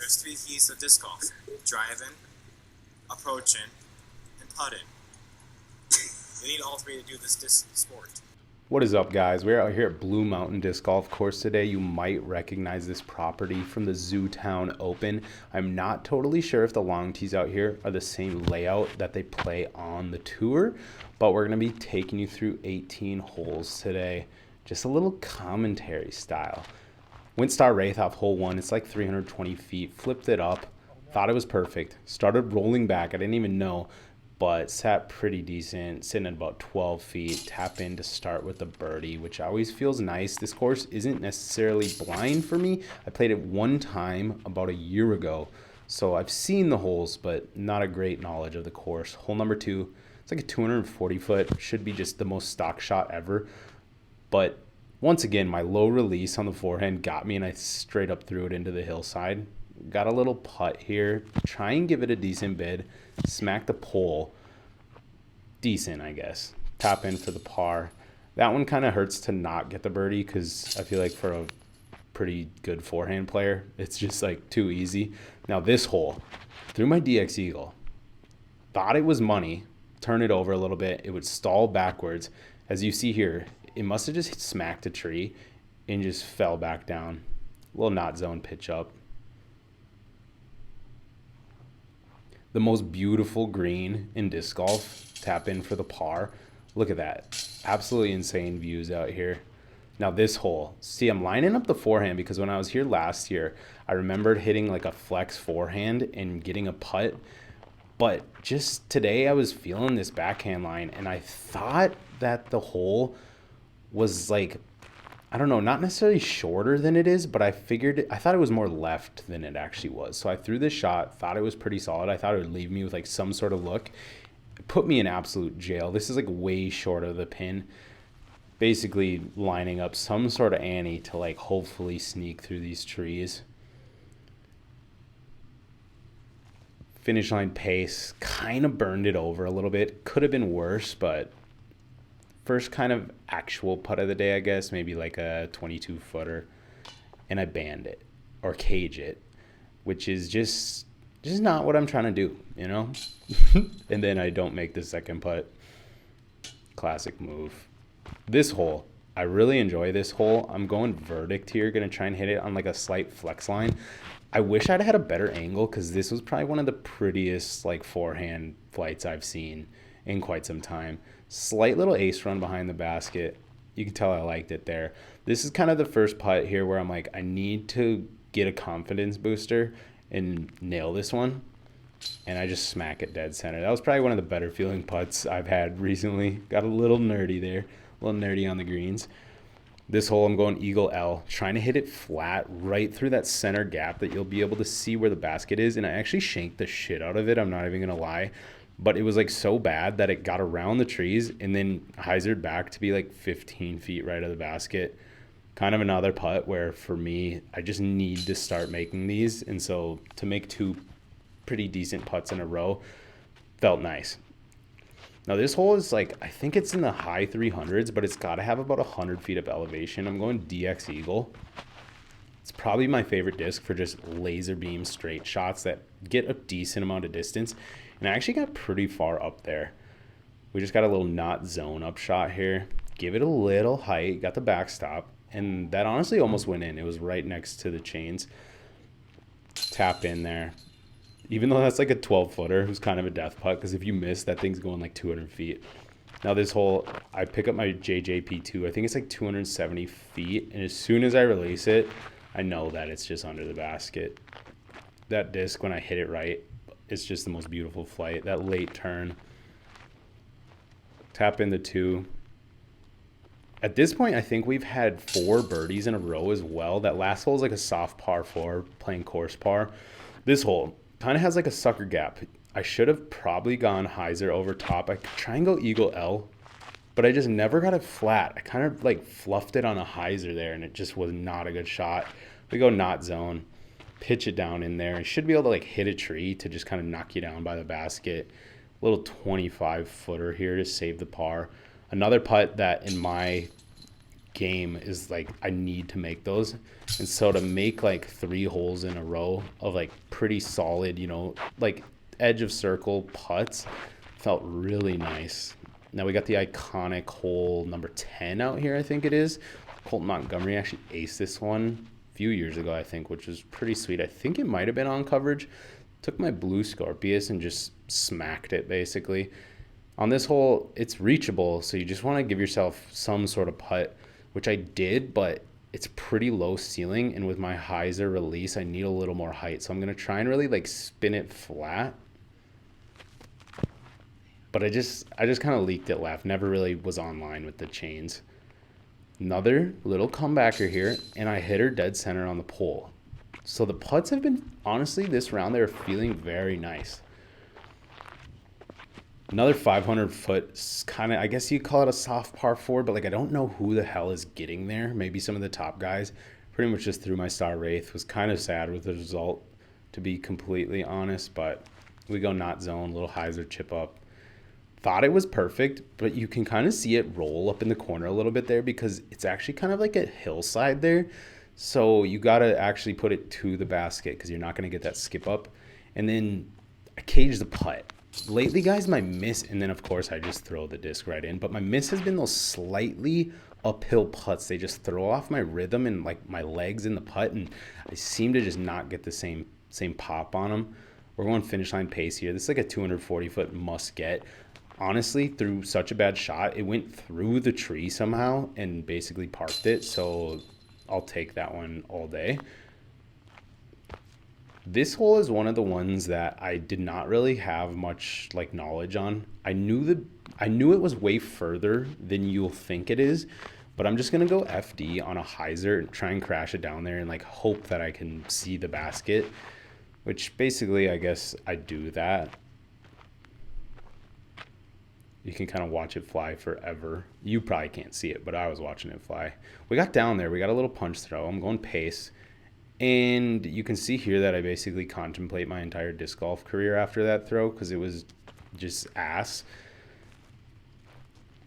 There's 3 keys to disc golf: driving, approaching, and putting. You need all 3 to do this disc sport. What is up, guys? We're out here at Blue Mountain Disc Golf Course today. You might recognize this property from the Zootown Open. I'm not totally sure if the long tees out here are the same layout that they play on the tour, but we're going to be taking you through 18 holes today. Just a little commentary style. Went Star Wraith off hole 1. It's like 320 feet. Flipped it up. Thought it was perfect. Started rolling back. I didn't even know, but sat pretty decent, sitting at about 12 feet. Tap in to start with a birdie, which always feels nice. This course isn't necessarily blind for me. I played it one time about a year ago, so I've seen the holes, but not a great knowledge of the course. Hole number 2, it's like a 240 foot, should be just the most stock shot ever. But once again, my low release on the forehand got me, and I straight up threw it into the hillside. Got a little putt here. Try and give it a decent bid. Smack the pole. Decent, I guess. Tap in for the par. That one kind of hurts to not get the birdie because I feel like for a pretty good forehand player, it's just like too easy. Now this hole, threw my DX Eagle. Thought it was money. Turn it over a little bit. It would stall backwards. As you see here, it must have just smacked a tree and just fell back down. Little not zone pitch up. The most beautiful green in disc golf. Tap in for the par. Look at that. Absolutely insane views out here. Now this hole. See, I'm lining up the forehand because when I was here last year, I remembered hitting like a flex forehand and getting a putt. But just today I was feeling this backhand line, and I thought that the hole was like, I don't know, not necessarily shorter than it is, but I thought it was more left than it actually was. So I threw this shot, thought it was pretty solid. I thought it would leave me with like some sort of look. It put me in absolute jail. This is like way short of the pin. Basically lining up some sort of ante to like hopefully sneak through these trees. Finish line pace, kind of burned it over a little bit. Could have been worse, but first kind of actual putt of the day, I guess, maybe like a 22 footer, and I banned it or cage it, which is just not what I'm trying to do, you know? And then I don't make the second putt. Classic move. This hole, I really enjoy this hole. I'm going verdict here, gonna try and hit it on like a slight flex line. I wish I'd had a better angle because this was probably one of the prettiest like forehand flights I've seen in quite some time. Slight little ace run behind the basket. You can tell I liked it there. This is kind of the first putt here where I'm like, I need to get a confidence booster and nail this one. And I just smack it dead center. That was probably one of the better feeling putts I've had recently. Got a little nerdy there. A little nerdy on the greens. This hole I'm going Eagle L. Trying to hit it flat right through that center gap that you'll be able to see where the basket is. And I actually shanked the shit out of it. I'm not even going to lie. But it was like so bad that it got around the trees and then hyzered back to be like 15 feet right of the basket. Kind of another putt where for me, I just need to start making these. And so to make 2 pretty decent putts in a row felt nice. Now this hole is like, I think it's in the high 300s, but it's got to have about 100 feet of elevation. I'm going DX Eagle. It's probably my favorite disc for just laser beam straight shots that get a decent amount of distance. And I actually got pretty far up there. We just got a little not zone up shot here. Give it a little height. Got the backstop. And that honestly almost went in. It was right next to the chains. Tap in there. Even though that's like a 12-footer, it was kind of a death putt. Because if you miss, that thing's going like 200 feet. Now this hole, I pick up my JJP2. I think it's like 270 feet. And as soon as I release it, I know that it's just under the basket. That disc, when I hit it right, it's just the most beautiful flight. That late turn. Tap in the 2. At this point, I think we've had 4 birdies in a row as well. That last hole is like a soft par 4, playing course par. This hole kind of has like a sucker gap. I should have probably gone hyzer over top. I could try and go Eagle L, but I just never got it flat. I kind of like fluffed it on a hyzer there, and it just was not a good shot. We go not zone. Pitch it down in there. You should be able to like hit a tree to just kind of knock you down by the basket. Little 25 footer here to save the par. Another putt that in my game is like I need to make those. And so to make like 3 holes in a row of like pretty solid, like edge of circle putts felt really nice. Now we got the iconic hole number 10 out here, I think it is. Colton Montgomery actually aced this one a few years ago, I think, which was pretty sweet. I think it might have been on coverage. Took my blue Scorpius and just smacked it basically. On this hole, it's reachable, so you just want to give yourself some sort of putt, which I did, but it's pretty low ceiling, and with my hyzer release, I need a little more height. So I'm going to try and really like spin it flat. But I just kind of leaked it left. Never really was online with the chains. Another little comebacker here, and I hit her dead center on the pole. So the putts have been, honestly, this round, they're feeling very nice. Another 500-foot, kind of, I guess you call it a soft par 4, but like I don't know who the hell is getting there. Maybe some of the top guys. Pretty much just threw my star Wraith. Was kind of sad with the result, to be completely honest, but we go not zone, little hyzer chip up. Thought it was perfect, but you can kind of see it roll up in the corner a little bit there because it's actually kind of like a hillside there. So you got to actually put it to the basket because you're not going to get that skip up. And then I caged the putt. Lately, guys, my miss, and then, of course, I just throw the disc right in. But my miss has been those slightly uphill putts. They just throw off my rhythm and, like, my legs in the putt, and I seem to just not get the same pop on them. We're going finish line pace here. This is like a 240-foot must get. Honestly, through such a bad shot, it went through the tree somehow and basically parked it. So I'll take that one all day. This hole is one of the ones that I did not really have much like knowledge on. I knew it was way further than you'll think it is, but I'm just gonna go FD on a hyzer and try and crash it down there and like hope that I can see the basket, which basically I guess I do that. You can kind of watch it fly forever. You probably can't see it, but I was watching it fly. We got down there. We got a little punch throw. I'm going pace. And you can see here that I basically contemplate my entire disc golf career after that throw because it was just ass.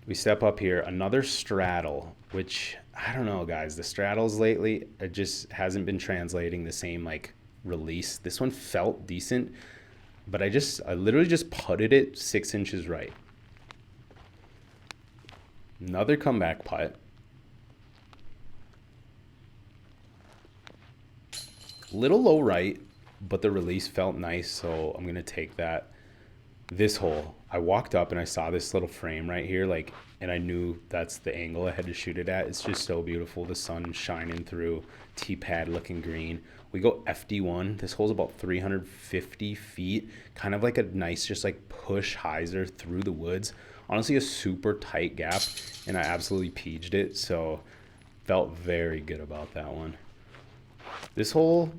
We step up here. Another straddle, which, I don't know, guys. The straddles lately, it just hasn't been translating the same, like, release. This one felt decent, but I literally just putted it 6 inches right. Another comeback putt. Little low right, but the release felt nice, so I'm going to take that. This hole, I walked up and I saw this little frame right here, like, and I knew that's the angle I had to shoot it at. It's just so beautiful. The sun shining through, tee-pad looking green. We go FD1. This hole's about 350 feet, kind of like a nice just like push hyzer through the woods. Honestly, a super tight gap, and I absolutely peaged it, so felt very good about that one. This hole,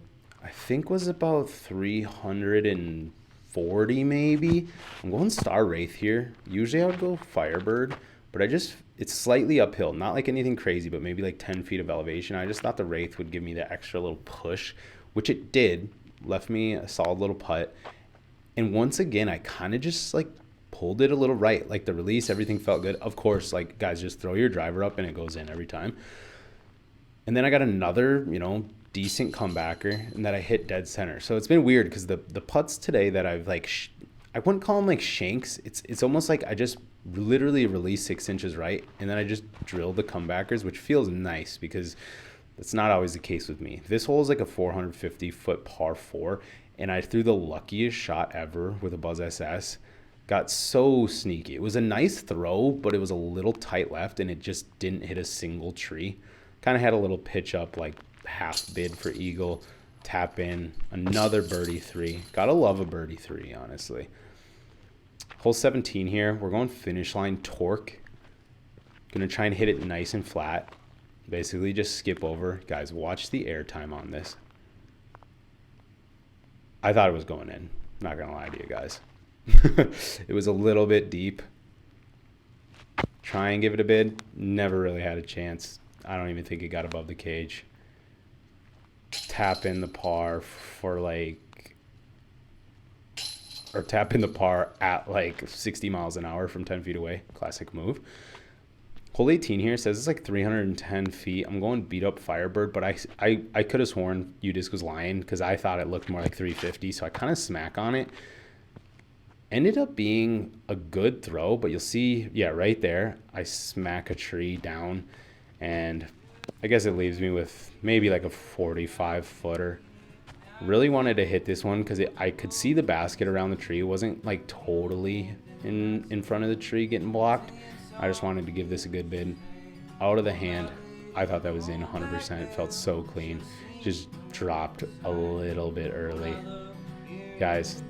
I think, was about 340 maybe. I'm going Star Wraith here. Usually I would go Firebird, but it's slightly uphill. Not like anything crazy, but maybe like 10 feet of elevation. I just thought the Wraith would give me the extra little push, which it did. Left me a solid little putt. And once again, I kind of just like pulled it a little right. Like the release, everything felt good. Of course, like guys, just throw your driver up and it goes in every time. And then I got another, decent comebacker, and that I hit dead center. So it's been weird because the putts today that I've like, I wouldn't call them like shanks. It's almost like I just literally released 6 inches right, and then I just drilled the comebackers, which feels nice because that's not always the case with me. This hole is like a 450-foot par 4, and I threw the luckiest shot ever with a Buzz SS. Got so sneaky. It was a nice throw, but it was a little tight left, and it just didn't hit a single tree. Kind of had a little pitch up, like half bid for eagle, tap in, another birdie 3. Gotta love a birdie 3, honestly. Hole 17 here. We're going finish line torque. Gonna try and hit it nice and flat. Basically just skip over. Guys, watch the air time on this. I thought it was going in. Not gonna lie to you guys. It was a little bit deep. Try and give it a bid. Never really had a chance. I don't even think it got above the cage. Tap in the par for like, or tap in the par at like 60 miles an hour from 10 feet away. Classic move. Hole 18 here says it's like 310 feet. I'm going beat up Firebird, but I could have sworn UDisc was lying because I thought it looked more like 350. So I kind of smack on it. Ended up being a good throw, but you'll see, yeah, right there, I smack a tree down, and I guess it leaves me with maybe like a 45 footer. Really wanted to hit this one because I could see the basket around the tree. It wasn't like totally in front of the tree getting blocked. I just wanted to give this a good bid. Out of the hand, I thought that was in 100%. It felt so clean. Just dropped a little bit early. Guys,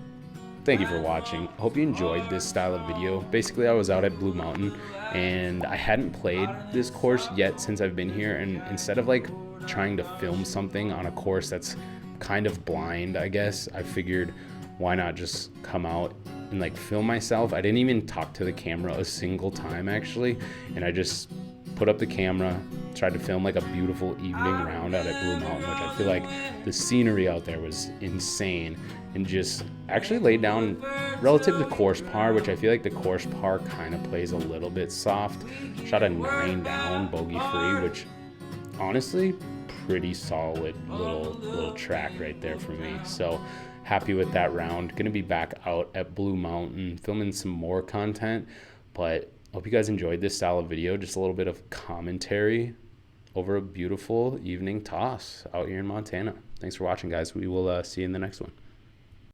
thank you for watching. Hope you enjoyed this style of video. Basically, I was out at Blue Mountain and I hadn't played this course yet since I've been here, and instead of like trying to film something on a course that's kind of blind, I guess, I figured why not just come out and like film myself. I didn't even talk to the camera a single time actually, and I just put up the camera, tried to film like a beautiful evening round out at Blue Mountain, which I feel like the scenery out there was insane, and just actually laid down relative to course par, which I feel like the course par kind of plays a little bit soft. Shot a 9 down bogey free, which honestly pretty solid little track right there for me. So happy with that round. Gonna be back out at Blue Mountain filming some more content, but hope you guys enjoyed this style of video. Just a little bit of commentary over a beautiful evening toss out here in Montana. Thanks for watching, guys. We will see you in the next one.